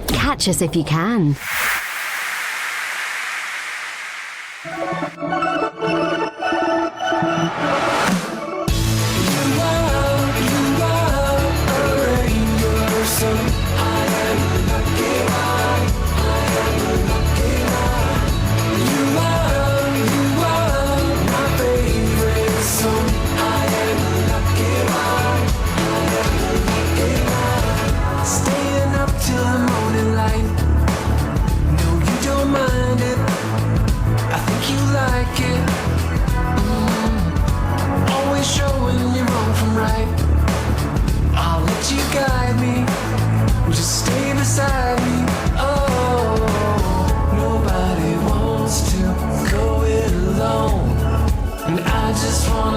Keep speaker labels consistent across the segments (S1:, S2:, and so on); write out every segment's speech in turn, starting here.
S1: Catch us if you can.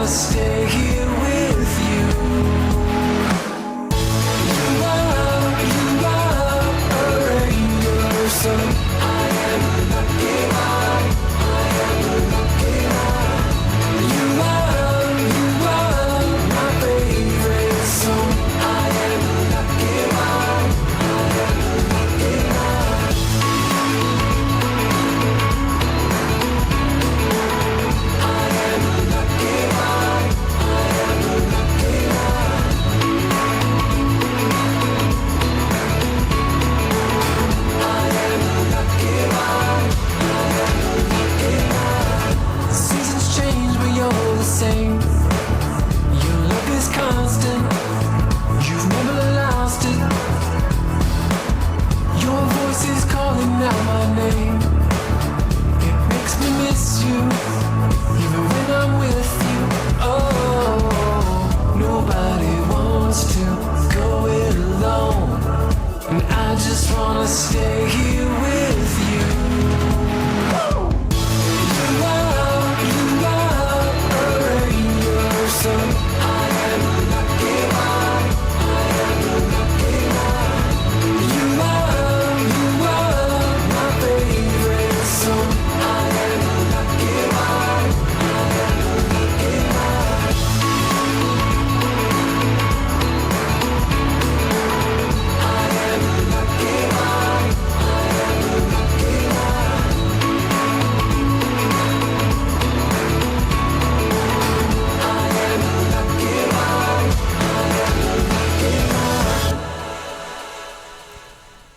S2: Stay here with you. You are a rainbow, so I am a lucky one. I am a lucky one. You are my favorite song. I am a lucky one. I am a lucky one. I am a lucky one. Seasons change, but you're the same. Your love is constant. You've never lost it. Your voice is calling out my name. It makes me miss you, even when I'm with you. Oh, nobody wants to go it alone, and I just wanna stay here with you. So I am a lucky one. I am a lucky one. You are my favorite song. I am a lucky one. I am a lucky one. I am a lucky one. I am a lucky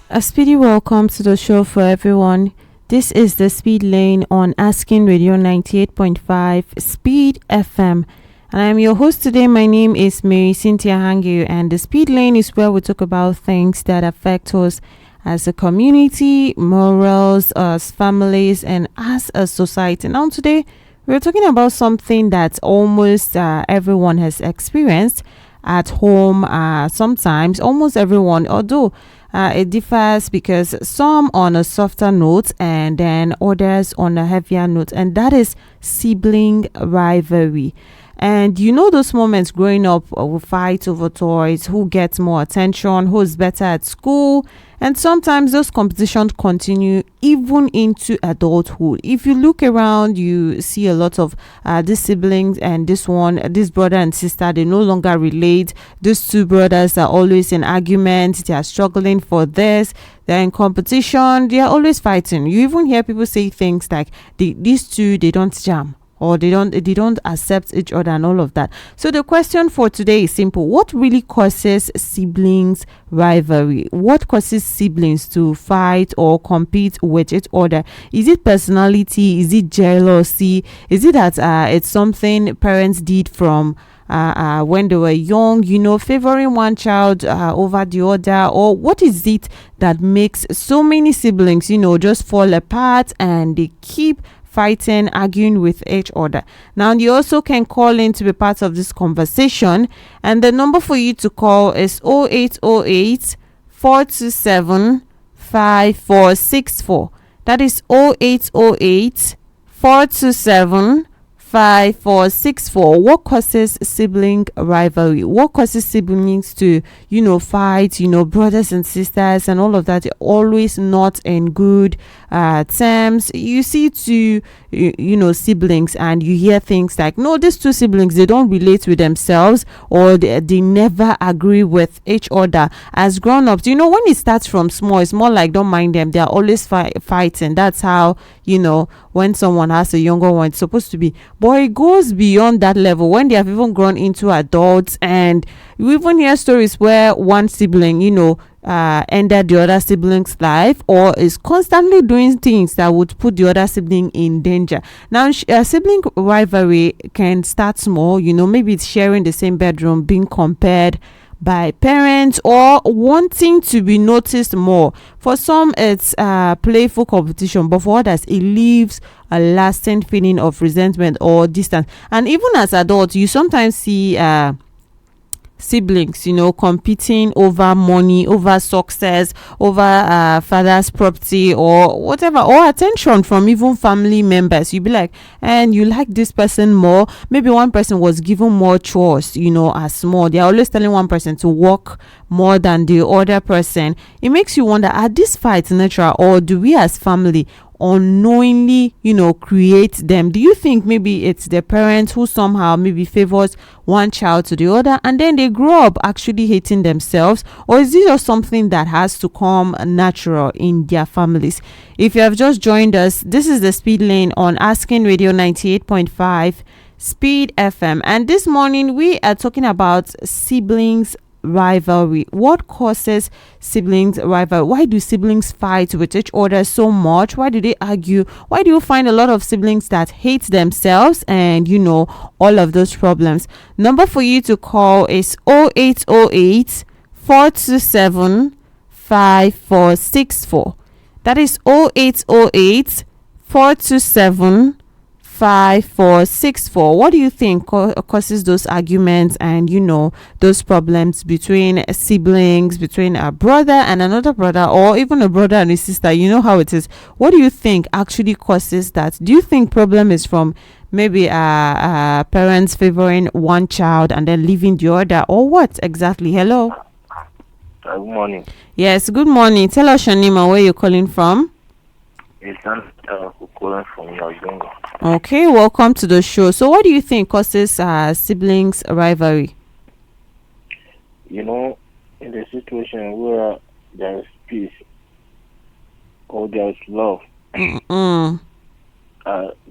S3: A speedy welcome to the show for everyone. This is the Speed Lane on Asking Radio 98.5 Speed FM. And I'm your host today. My name is Marysyntia Hangeior, and the Speed Lane is where we talk about things that affect us as a community, morals, as families, and as a society. Now today, we're talking about something that almost everyone has experienced at home, sometimes almost everyone, although it differs because some on a softer note and then others on a heavier note, and that is sibling rivalry. And you know those moments growing up, we fight over toys, who gets more attention, who's better at school, and sometimes those competitions continue even into adulthood. If you look around, you see a lot of these siblings, and this brother and sister, they no longer relate. These two brothers are always in argument, they are struggling for this, they're in competition, they are always fighting. You even hear people say things like these two, they don't jam, or they don't accept each other and all of that. So the question for today is simple. What really causes siblings rivalry? What causes siblings to fight or compete with each other? Is it personality? Is it jealousy? Is it that it's something parents did from when they were young, favoring one child over the other? Or what is it that makes so many siblings just fall apart and they keep fighting, arguing with each other? Now, you also can call in to be part of this conversation, and the number for you to call is 0808 427 5464. That is 0808 427 5464. What causes sibling rivalry? What causes siblings to, fight, brothers and sisters and all of that? Always not in good terms. You see two, siblings, and you hear things like, no, these two siblings, they don't relate with themselves, or they never agree with each other. As grown-ups, when it starts from small, it's more like, don't mind them, they're always fighting. That's how, when someone has a younger one, it's supposed to be. But it goes beyond that level when they have even grown into adults, and you even hear stories where one sibling, ended the other sibling's life, or is constantly doing things that would put the other sibling in danger. Now, sibling rivalry can start small, maybe it's sharing the same bedroom, being compared by parents, or wanting to be noticed more. For some, it's playful competition, but for others, it leaves a lasting feeling of resentment or distance. And even as adults, you sometimes see siblings competing over money, over success, over father's property, or whatever, or attention from even family members. You be like, and you like this person more. Maybe one person was given more chores, as small. They're always telling one person to work more than the other person. It makes you wonder, are these fights natural, or do we as family unknowingly create them? Do you think maybe it's the parents who somehow maybe favors one child to the other, and then they grow up actually hating themselves? Or is this just something that has to come natural in their families? If you have just joined us, this is the Speed Lane on Asking Radio 98.5 Speed FM, and this morning we are talking about siblings rivalry. What causes siblings rivalry? Why do siblings fight with each other so much? Why do they argue? Why do you find a lot of siblings that hate themselves, and all of those problems? Number for you to call is 0808 427 5464. That is 0808 427 5464. What do you think causes those arguments and those problems between siblings, between a brother and another brother, or even a brother and a sister? You know how it is. What do you think actually causes that? Do you think problem is from maybe parents favoring one child and then leaving the other, or what exactly? Hello.
S4: Good morning.
S3: Yes, good morning. Tell us your name and where you're calling from.
S4: It's calling from Hangeior.
S3: Okay, welcome to the show. So what do you think causes siblings rivalry?
S4: In the situation where there is peace or there is love, the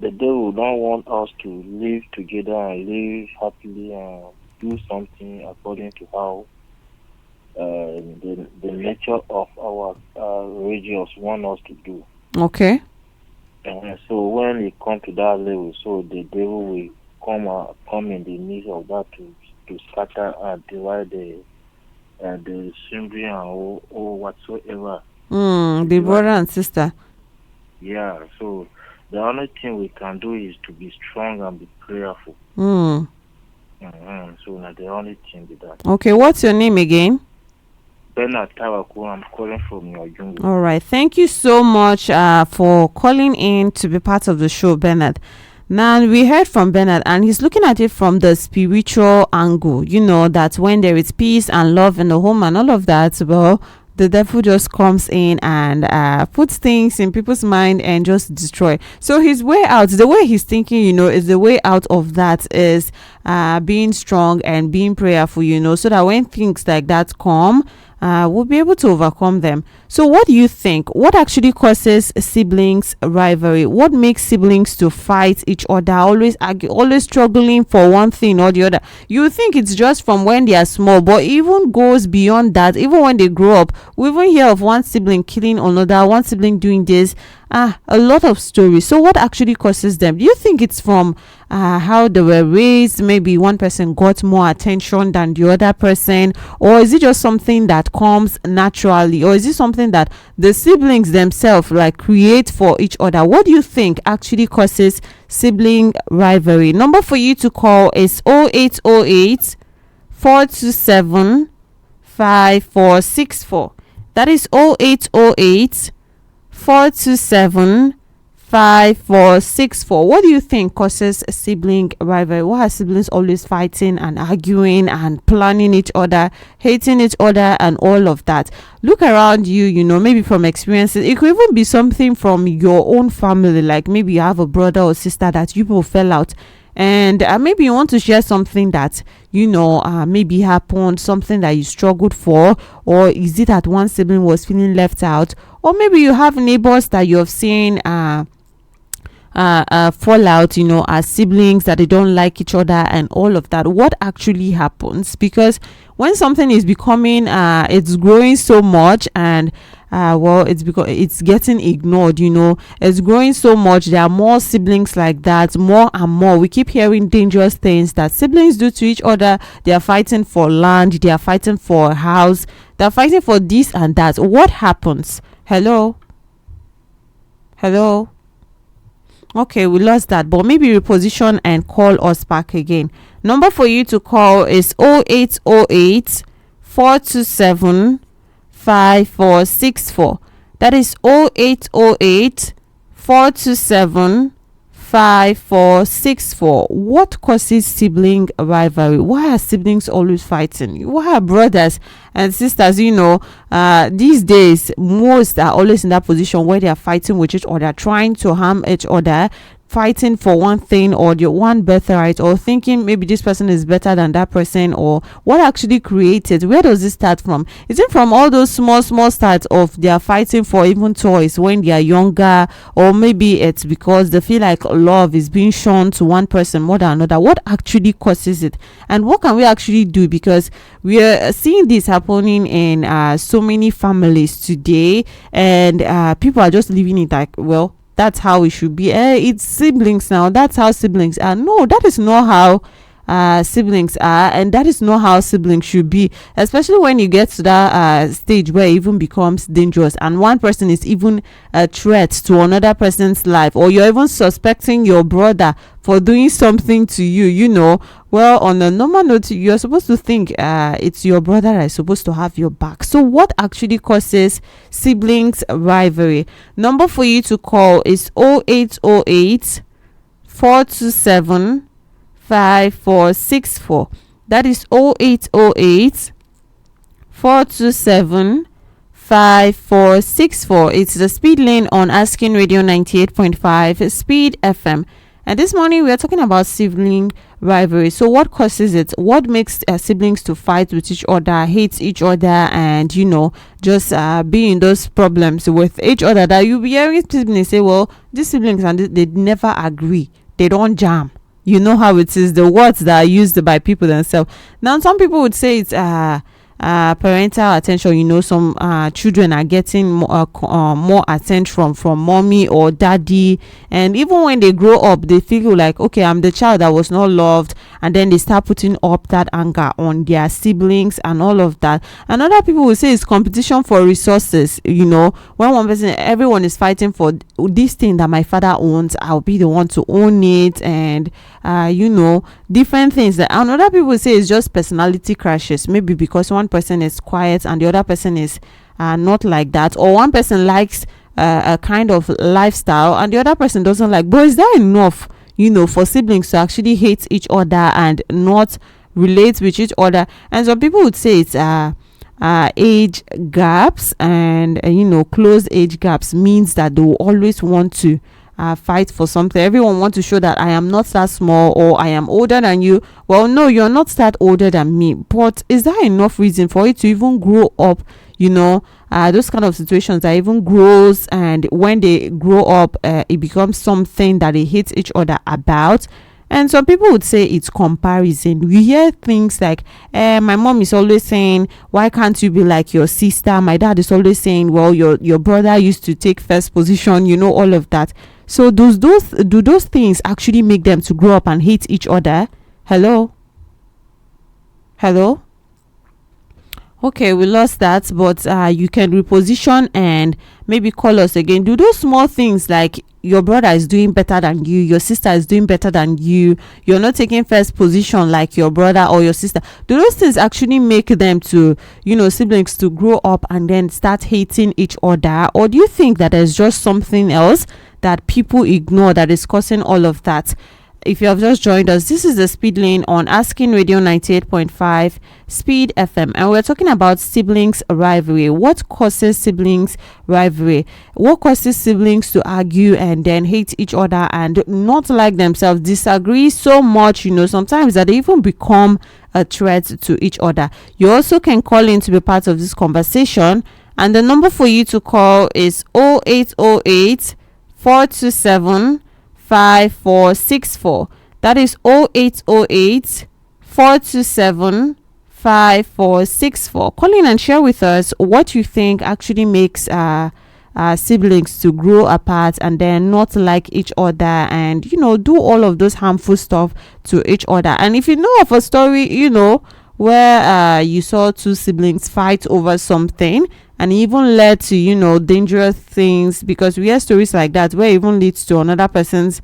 S4: devil don't want us to live together and live happily and do something according to how the nature of our religions want us to do.
S3: Okay.
S4: So when it comes to that level, so the devil will come in the midst of that to scatter and divide the sibling or whatsoever.
S3: The brother and sister.
S4: Yeah. So the only thing we can do is to be strong and be prayerful. So that's the only thing with that.
S3: Okay. What's your name again?
S4: Bernard, I'm calling from your jungle.
S3: All right. Thank you so much for calling in to be part of the show, Bernard. Now, we heard from Bernard, and he's looking at it from the spiritual angle. That when there is peace and love in the home and all of that, well, the devil just comes in and puts things in people's mind and just destroy. So his way out, the way he's thinking, is the way out of that is being strong and being prayerful, so that when things like that come, we'll be able to overcome them. So what do you think? What actually causes siblings rivalry? What makes siblings to fight each other, always argue, always struggling for one thing or the other? You think it's just from when they are small, but even goes beyond that. Even when they grow up, we even hear of one sibling killing another, one sibling doing this. A lot of stories. So what actually causes them? Do you think it's from how they were raised? Maybe one person got more attention than the other person, or is it just something that comes naturally, or is it something that the siblings themselves create for each other? What do you think actually causes sibling rivalry? Number for you to call is 0808 427 5464. That is 0808 427 5464. What do you think causes sibling rivalry? Why are siblings always fighting and arguing and planning each other, hating each other, and all of that? Look around you, maybe from experiences. It could even be something from your own family, like maybe you have a brother or sister that you both fell out, and maybe you want to share something that maybe happened, something that you struggled for, or is it that one sibling was feeling left out, or maybe you have neighbors that you have seen fall out, as siblings, that they don't like each other and all of that. What actually happens? Because when something is becoming it's growing so much, and it's because it's getting ignored, it's growing so much, there are more siblings like that, more and more. We keep hearing dangerous things that siblings do to each other. They are fighting for land, they are fighting for a house, they're fighting for this and that. What happens? Hello. Okay, we lost that, but maybe reposition and call us back again. Number for you to call is 0808 427 5464. That is 0808 427 5464. What causes sibling rivalry? Why are siblings always fighting? Why are brothers and sisters, these days, most are always in that position where they are fighting with each other, trying to harm each other, fighting for one thing or the one birthright, or thinking maybe this person is better than that person? Or what actually created? Where does it start from? Is it from all those small starts of they are fighting for even toys when they are younger? Or maybe it's because they feel like love is being shown to one person more than another? What actually causes it, and what can we actually do? Because we are seeing this happening in so many families today, and people are just leaving it like, well, that's how it should be. It's siblings now. That's how siblings are. No, that is not how siblings are, and that is not how siblings should be. Especially when you get to that stage where it even becomes dangerous, and one person is even a threat to another person's life, or you're even suspecting your brother for doing something to you. Well, on a normal note, you're supposed to think it's your brother that is supposed to have your back. So what actually causes siblings rivalry? Number for you to call is 0808 427 5464. That is 0808 427 5464. It's the Speed Lane on Asking Radio 98.5 Speed FM. And this morning we are talking about sibling rivalry. So what causes it? What makes siblings to fight with each other, hate each other, and just be in those problems with each other, that you'll be hearing siblings say, well, these siblings, and they never agree, they don't jam. You know how it is, the words that are used by people themselves. Now some people would say it's parental attention. Some children are getting more attention from mommy or daddy, and even when they grow up, they feel like, okay, I'm the child that was not loved, and then they start putting up that anger on their siblings and all of that. And other people will say it's competition for resources. When one person, everyone is fighting for this thing that my father owns, I'll be the one to own it, and different things. And other people say it's just personality crashes, maybe because one person is quiet and the other person is not like that, or one person likes a kind of lifestyle and the other person doesn't like. But is that enough for siblings to actually hate each other and not relate with each other? And some people would say it's age gaps, and close age gaps means that they will always want to fight for something. Everyone wants to show that I am not that small, or I am older than you. Well, no, you're not that older than me. But is that enough reason for it to even grow up? Those kind of situations that even grows, and when they grow up, it becomes something that they hate each other about. And some people would say it's comparison. We hear things like, my mom is always saying, why can't you be like your sister? My dad is always saying, well, your brother used to take first position, all of that. So do those things actually make them to grow up and hate each other? Hello? Okay, we lost that, but you can reposition and maybe call us again. Do those small things like your brother is doing better than you, your sister is doing better than you, you're not taking first position like your brother or your sister, do those things actually make them to, siblings to grow up and then start hating each other? Or do you think that there's just something else that people ignore that is causing all of that? If you have just joined us, this is the Speed Lane on Asking Radio 98.5 Speed FM, and we're talking about siblings rivalry. What causes siblings rivalry? What causes siblings to argue and then hate each other and not like themselves, disagree so much, sometimes that they even become a threat to each other? You also can call in to be part of this conversation, and the number for you to call is 0808 427 5464. That is 0808 427 5464. Call in and share with us what you think actually makes siblings to grow apart and then not like each other, and do all of those harmful stuff to each other. And if you know of a story where you saw two siblings fight over something and even led to dangerous things, because we hear stories like that where it even leads to another person's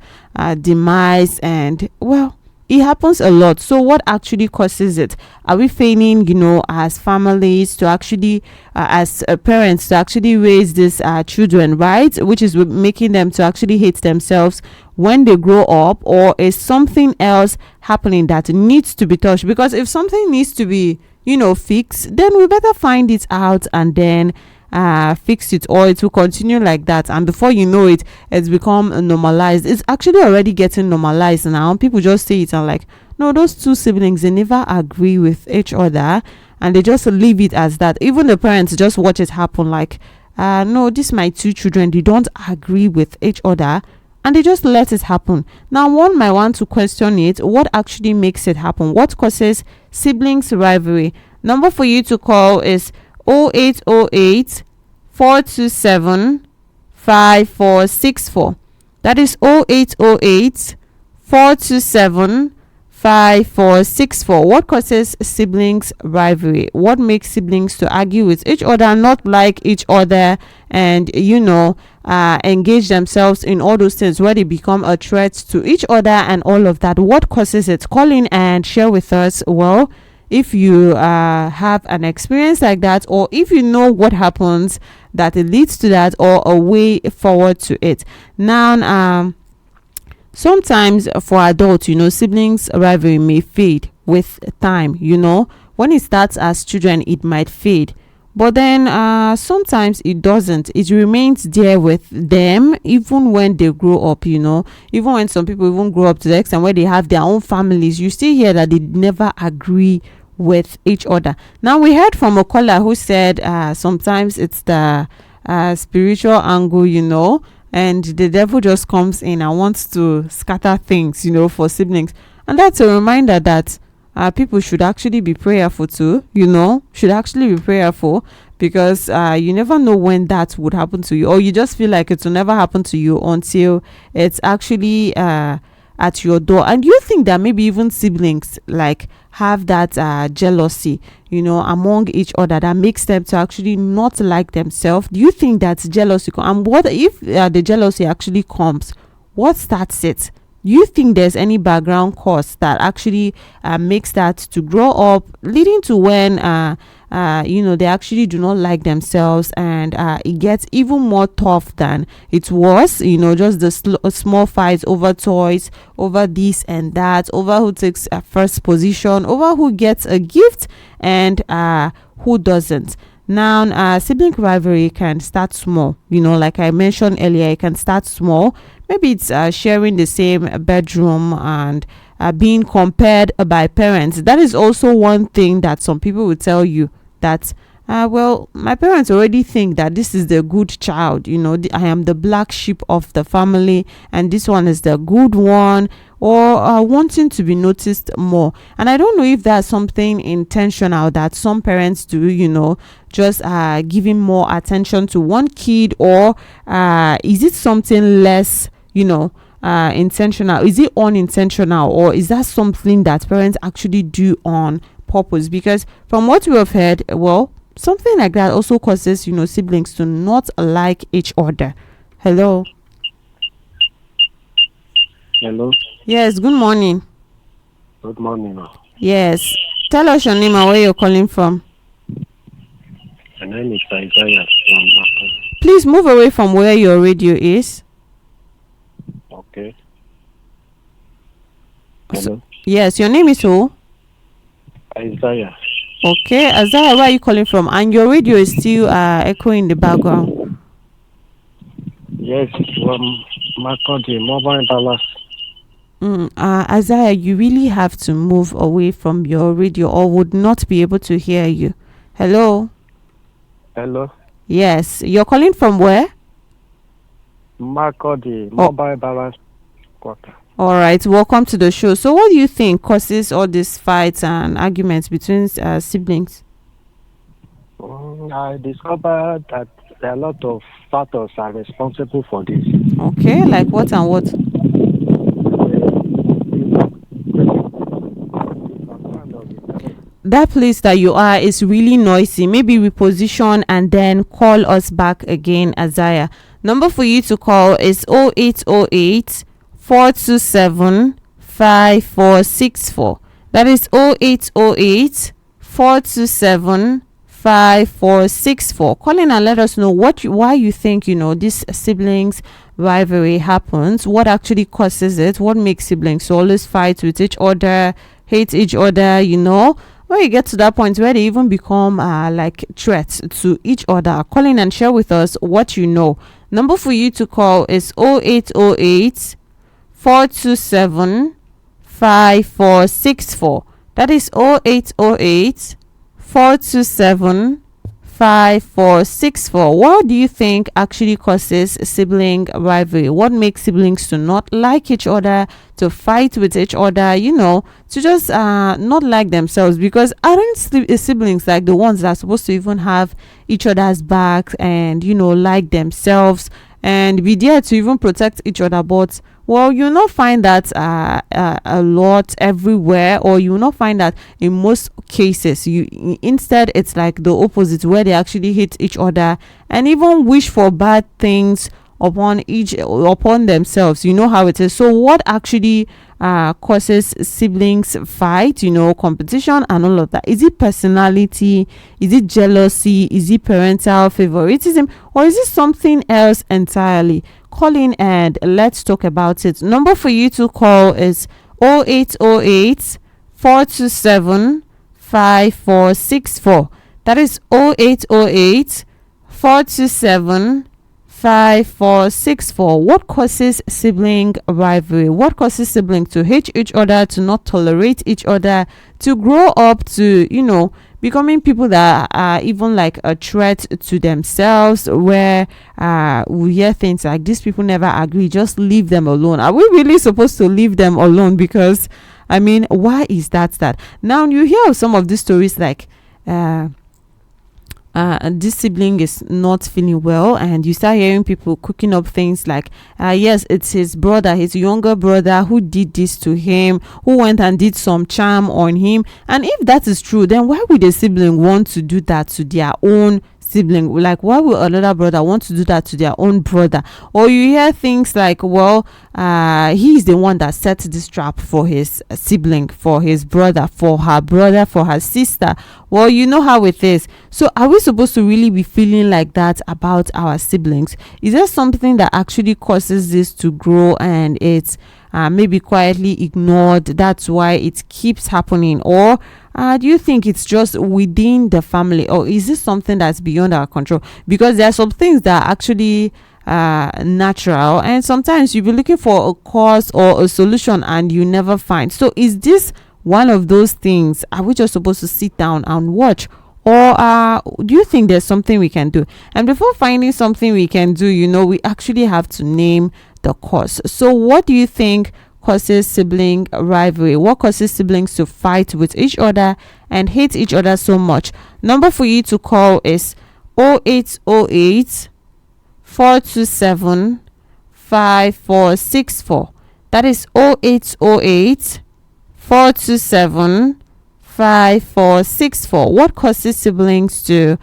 S3: demise, and well, it happens a lot. So what actually causes it? Are we feigning as families to actually as parents to actually raise these children right, which is making them to actually hate themselves when they grow up? Or is something else happening that needs to be touched? Because if something needs to be fixed, then we better find it out and then fix it, or it will continue like that, and before you know it, it's become normalized. It's actually already getting normalized now. People just say it and like, no, those two siblings, they never agree with each other, and they just leave it as that. Even the parents just watch it happen, like no, this my two children, they don't agree with each other, and they just let it happen. Now one might want to question it. What actually makes it happen? What causes siblings rivalry? Number for you to call is 0808 427 5464. That is 0808 427 5464. What causes siblings rivalry? What makes siblings to argue with each other, not like each other, and engage themselves in all those things where they become a threat to each other and all of that? What causes it? Call in and share with us. Well, if you have an experience like that, or if you know what happens that it leads to that, or a way forward to it. Now, sometimes for adults, siblings rivalry may fade with time. When it starts as children, it might fade, but then sometimes it doesn't. It remains there with them even when they grow up. Even when some people even grow up to the extent where they have their own families, you still hear that they never agree with each other. Now, we heard from a caller who said sometimes it's the spiritual angle, and the devil just comes in and wants to scatter things, for siblings. And that's a reminder that people should actually be prayerful too, should actually be prayerful, because you never know when that would happen to you, or you just feel like it will never happen to you until it's actually at your door. And you think that maybe even siblings like have that jealousy among each other that makes them to actually not like themselves? Do you think that's jealousy? And what if the jealousy actually comes? What starts it? You think there's any background cause that actually makes that to grow up, leading to when they actually do not like themselves, and it gets even more tough than it was, just the small fights over toys, over this and that, over who takes a first position, over who gets a gift and who doesn't. Now, sibling rivalry can start small, like I mentioned earlier. It can start small. Maybe it's sharing the same bedroom and being compared by parents. That is also one thing that some people will tell you, that well, my parents already think that this is the good child, I am the black sheep of the family, and this one is the good one, or wanting to be noticed more. And I don't know if that's something intentional that some parents do, just giving more attention to one kid, or is it something less intentional? Is it unintentional, or is that something that parents actually do on purpose? Because from what we have heard, well, something like that also causes siblings to not like each other. Hello.
S4: Hello.
S3: Yes, good morning.
S4: Good morning.
S3: Yes. Tell us your name and where you're calling from.
S4: My name is Hangeior from Marco.
S3: Please move away from where your radio is.
S4: Okay.
S3: So-
S4: Hello.
S3: yes, your name is who?
S4: Isaiah.
S3: Okay, Azara, where are you calling from? And your radio is still echoing in the background.
S4: Yes, from Marco, the mobile palace.
S3: Isaiah, you really have to move away from your radio or would not be able to hear you. Hello?
S4: Hello.
S3: Yes, you're calling from where?
S4: Marco, the mobile palace quarter.
S3: All right, welcome to the show. So, what do you think causes all these fights and arguments between siblings?
S4: I discovered that there are a lot of factors are responsible for this.
S3: Okay, like what and what? That place that you are is really noisy. Maybe reposition and then call us back again, Isaiah. Number for you to call is 0808 427 5464. That is 0808 427 5464. Call in and let us know why you think this siblings rivalry happens, what actually causes it, what makes siblings always fight with each other, hate each other, when you get to that point where they even become like threats to each other. Call in and share with us what you know. Number for you to call is 0808 427 5464. That is 0808 427 5464. What do you think actually causes sibling rivalry? What makes siblings to not like each other, to fight with each other, to just not like themselves? Because aren't siblings like the ones that are supposed to even have each other's backs and like themselves and be there to even protect each other? But you'll not find that a lot everywhere, or you will not find that in most cases. Instead, it's like the opposite, where they actually hate each other and even wish for bad things upon themselves. You know how it is. So what actually causes siblings fight, competition and all of that? Is it personality? Is it jealousy? Is it parental favoritism? Or is it something else entirely? Call in and let's talk about it. Number for you to call is 0808 427 5464. That is 0808 427 5464. What causes sibling rivalry? What causes siblings to hate each other, to not tolerate each other, to grow up to becoming people that are even like a threat to themselves, where we hear things like, these people never agree, just leave them alone? Are we really supposed to leave them alone? Because why is that? Now you hear of some of these stories like this sibling is not feeling well, and you start hearing people cooking up things like yes, it's his brother, his younger brother, who did this to him, who went and did some charm on him. And if that is true, then why would a sibling want to do that to their own sibling? Like, why would another brother want to do that to their own brother? Or you hear things like, he's the one that set this trap for his sibling, for his brother, for her sister. Well, you know how it is. So are we supposed to really be feeling like that about our siblings? Is there something that actually causes this to grow and it's maybe quietly ignored? That's why it keeps happening. Or do you think it's just within the family, or is this something that's beyond our control? Because there are some things that are actually natural, and sometimes you'll be looking for a cause or a solution and you never find. So is this one of those things? Are we just supposed to sit down and watch, or do you think there's something we can do? And before finding something we can do, we actually have to name the cause. So what do you think causes sibling rivalry? What causes siblings to fight with each other and hate each other so much? Number for you to call is 0808 427 5464. That is 0808 427 5464. What causes siblings to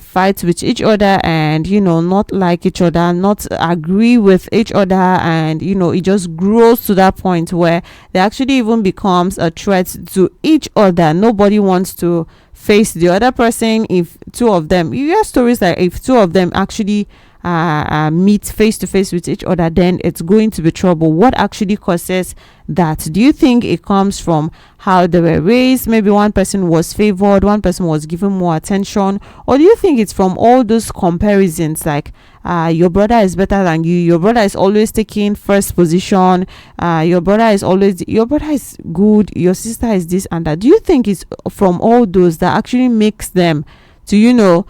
S3: fight with each other, and not like each other, not agree with each other, and it just grows to that point where they actually even becomes a threat to each other. Nobody wants to face the other person. If two of them, you hear stories like if two of them actually meet face to face with each other, then it's going to be trouble. What actually causes that? Do you think it comes from how they were raised? Maybe one person was favored, one person was given more attention, or do you think it's from all those comparisons, like your brother is better than you, your brother is always taking first position, your brother is good, your sister is this and that? Do you think it's from all those that actually makes them to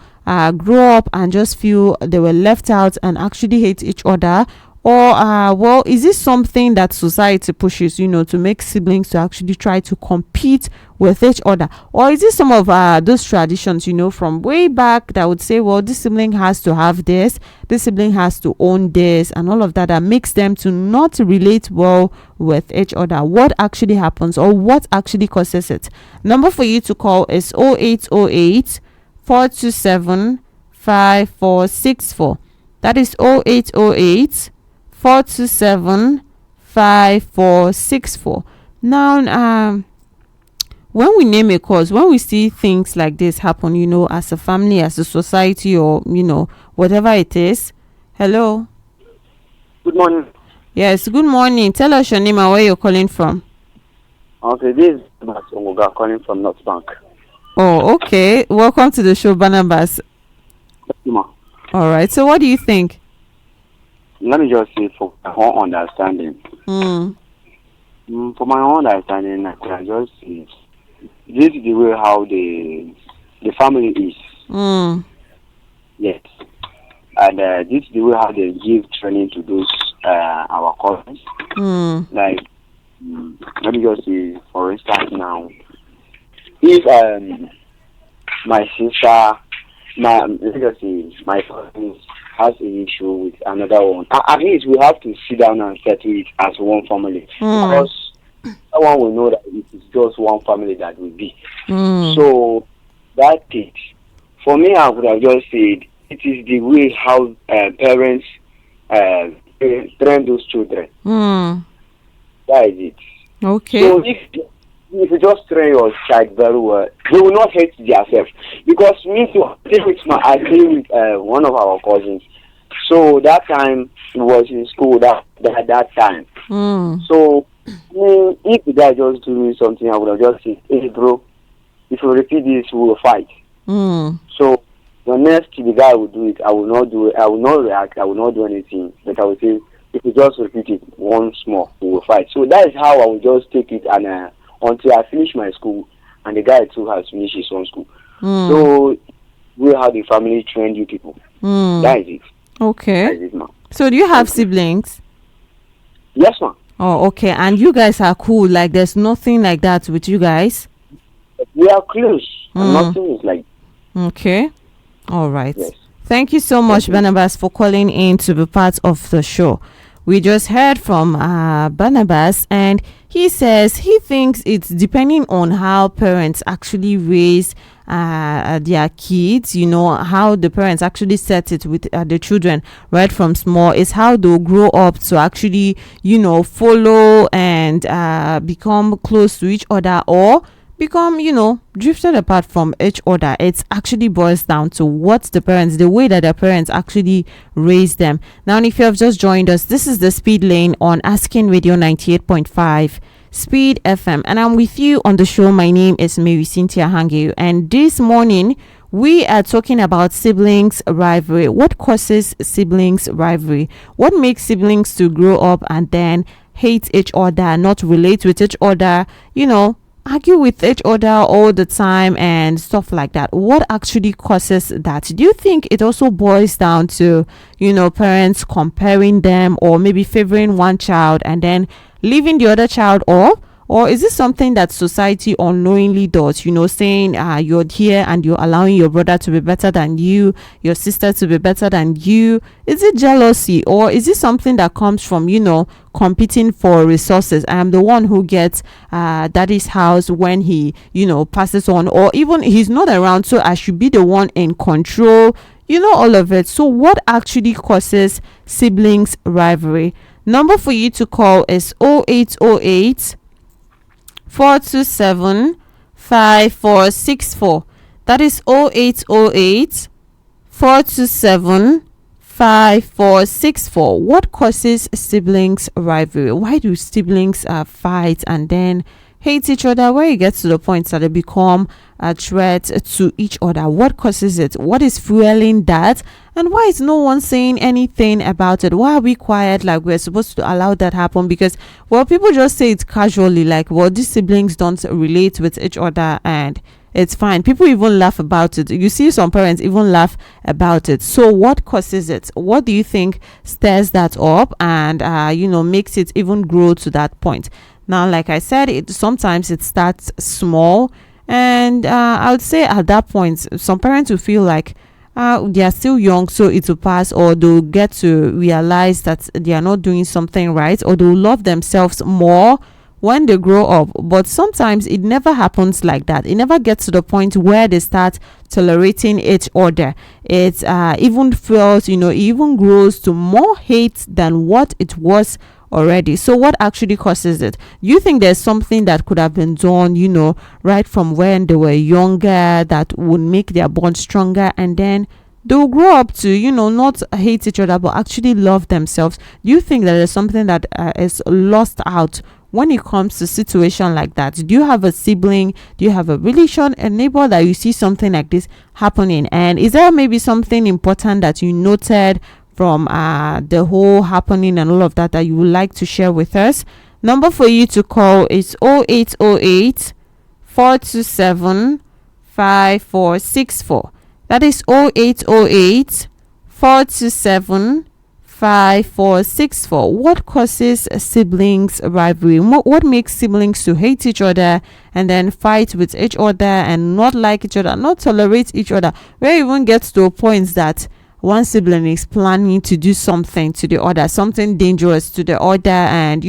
S3: grow up and just feel they were left out and actually hate each other? Or is this something that society pushes to make siblings to actually try to compete with each other? Or is this some of those traditions from way back that would say, well, this sibling has to have this sibling has to own this, and all of that makes them to not relate well with each other? What actually happens, or what actually causes it? Number for you to call is 0808 427 5464. That is 0808 427 5464. Now, when we name a cause, when we see things like this happen, as a family, as a society, or whatever it is. Hello.
S5: Good morning.
S3: Yes, good morning. Tell us your name and where you're calling from.
S5: Okay, this is Barnabas calling from North Bank.
S3: Oh, okay. Welcome to the show, Barnabas. All right. So, what do you think?
S5: Let me just say, for my own understanding. For my own understanding, I can just say this is the way how the family is. Yes. And this is the way how they give training to those our cousins. Like, let me just say, for instance, now, if my sister, let me just say, my cousin has an issue with another one, at least we have to sit down and settle it as one family, because that one will know that it is just one family that will be. So that it, for me, I would have just said it is the way how parents train those children. That is it.
S3: Okay.
S5: So if you just train your child very well, they will not hate themselves. Because me too, I stay with one of our cousins. So that time he was in school that time. So if the guy just doing something, I would have just said, hey bro, if you repeat this, we will fight. So the next the guy will do it, I will not do it, I will not react, I will not do anything. But I will say, if you just repeat it once more, we will fight. So that is how I will just take it, and until I finish my school, and the guy too has finished his own school. So we have the family trained you people. That is it.
S3: Okay.
S5: That is it, ma'am.
S3: So do you have siblings?
S5: Yes, ma'am.
S3: Oh, okay. And you guys are cool. Like there's nothing like that with you guys?
S5: We are close. And nothing is like.
S3: Okay. All right.
S5: Yes.
S3: Thank you so much, Barnabas, for calling in to be part of the show. We just heard from Barnabas, and he says he thinks it's depending on how parents actually raise their kids, how the parents actually set it with the children right from small, is how they'll grow up to actually, follow and become close to each other, or become, drifted apart from each other. It actually boils down to the way that their parents actually raise them. Now, if you have just joined us, this is the Speed Lane on Asking Radio 98.5 Speed FM, and I'm with you on the show. My name is Marysyntia Hangeior, and this morning we are talking about siblings rivalry. What causes siblings rivalry? What makes siblings to grow up and then hate each other, not relate with each other, argue with each other all the time and stuff like that? What actually causes that? Do you think it also boils down to, parents comparing them, or maybe favoring one child and then leaving the other child, or Or is this something that society unknowingly does, saying you're here and you're allowing your brother to be better than you, your sister to be better than you? Is it jealousy, or is it something that comes from, competing for resources? I am the one who gets daddy's house when he, passes on, or even he's not around, so I should be the one in control, all of it. So what actually causes siblings rivalry? Number for you to call is 0808 427 5464. That is 0808 427 5464. What causes siblings rivalry? Why do siblings fight and then hate each other, where it gets to the point that they become a threat to each other? What causes it? What is fueling that? And why is no one saying anything about it? Why are we quiet like we're supposed to allow that happen? Because, well, people just say it casually, like, well, these siblings don't relate with each other and it's fine. People even laugh about it. You see some parents even laugh about it. So what causes it? What do you think stirs that up and makes it even grow to that point? Now, like I said, sometimes it starts small, and I would say at that point, some parents will feel like they are still young, so it will pass, or they'll get to realize that they are not doing something right, or they'll love themselves more when they grow up. But sometimes it never happens like that. It never gets to the point where they start tolerating each other. It even feels, it even grows to more hate than what it was already. So what actually causes it? You think there's something that could have been done, right from when they were younger, that would make their bond stronger, and then they'll grow up to, not hate each other, but actually love themselves? Do you think that there's something that is lost out when it comes to situation like that? Do you have a sibling? Do you have a relation, a neighbor that you see something like this happening? And is there maybe something important that you noted from the whole happening and all of that you would like to share with us? Number for you to call is 0808 427 5464. That is 0808 427 5464. What causes siblings rivalry? What makes siblings to hate each other and then fight with each other and not like each other, not tolerate each other, where it even gets to a point that one sibling is planning to do something to the other, something dangerous to the other, and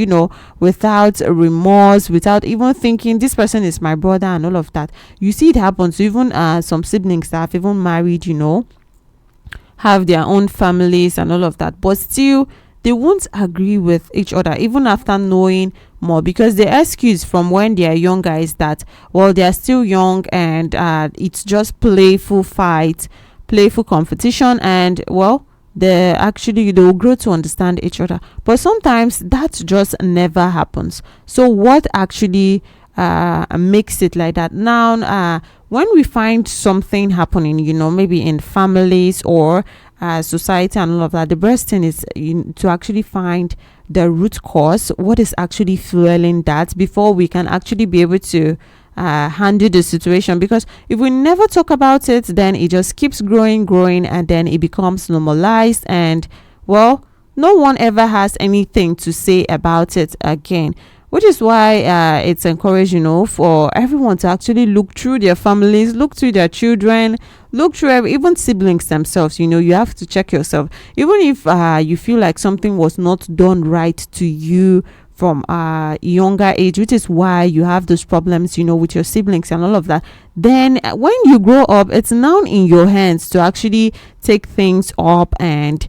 S3: without remorse, without even thinking this person is my brother and all of that? You see it happens. Even some siblings that have even married, have their own families and all of that, but still they won't agree with each other even after knowing more, because the excuse from when they are younger is that, well, they are still young and it's just playful fight, playful competition, and well, they'll grow to understand each other. But sometimes that just never happens. So what actually makes it like that? Now, when we find something happening, maybe in families or society and all of that, the best thing is to actually find the root cause, what is actually fueling that, before we can actually be able to handle the situation. Because if we never talk about it, then it just keeps growing, and then it becomes normalized, and well, no one ever has anything to say about it again. Which is why it's encouraged, for everyone to actually look through their families, look through their children, look through even siblings themselves. You have to check yourself. Even if you feel like something was not done right to you from a younger age, which is why you have those problems, with your siblings and all of that, then when you grow up, it's now in your hands to actually take things up and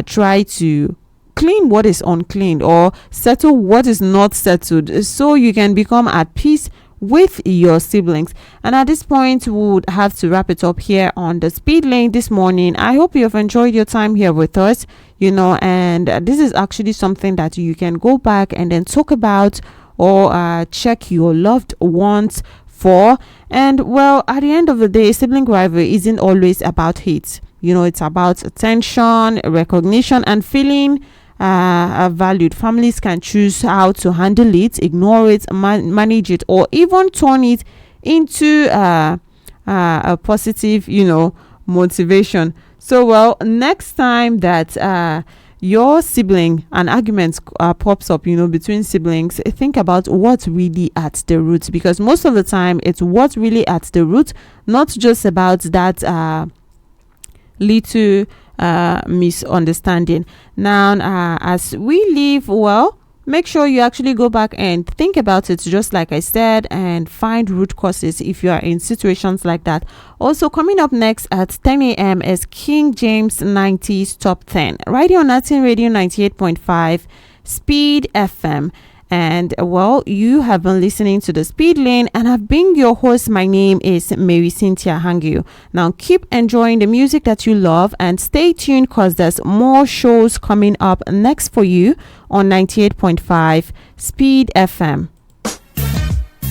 S3: try to clean what is unclean or settle what is not settled, so you can become at peace with your siblings. And at this point, we would have to wrap it up here on the speed lane this morning. I hope you have enjoyed your time here with us, and this is actually something that you can go back and then talk about, or check your loved ones for. And well, at the end of the day, sibling rivalry isn't always about hate. It's about attention, recognition, and feeling valued. Families can choose how to handle it, ignore it, manage it, or even turn it into a positive, motivation. So, well, next time that your sibling, an argument pops up, between siblings, think about what's really at the root, because most of the time it's what's really at the root, not just about that little misunderstanding. Now, as we leave, well, make sure you actually go back and think about it, just like I said, and find root causes if you are in situations like that. Also, coming up next at 10 a.m. is King James 90s Top 10, right here on Latin Radio 98.5 Speed FM. And well, you have been listening to the Speed Lane, and I've been your host. My name is Marysyntia Hangeior. Now keep enjoying the music that you love and stay tuned, because there's more shows coming up next for you on 98.5 Speed FM.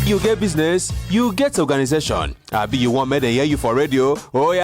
S6: You get business, you get organization. Abi you want me to hear you for radio? Oh yeah.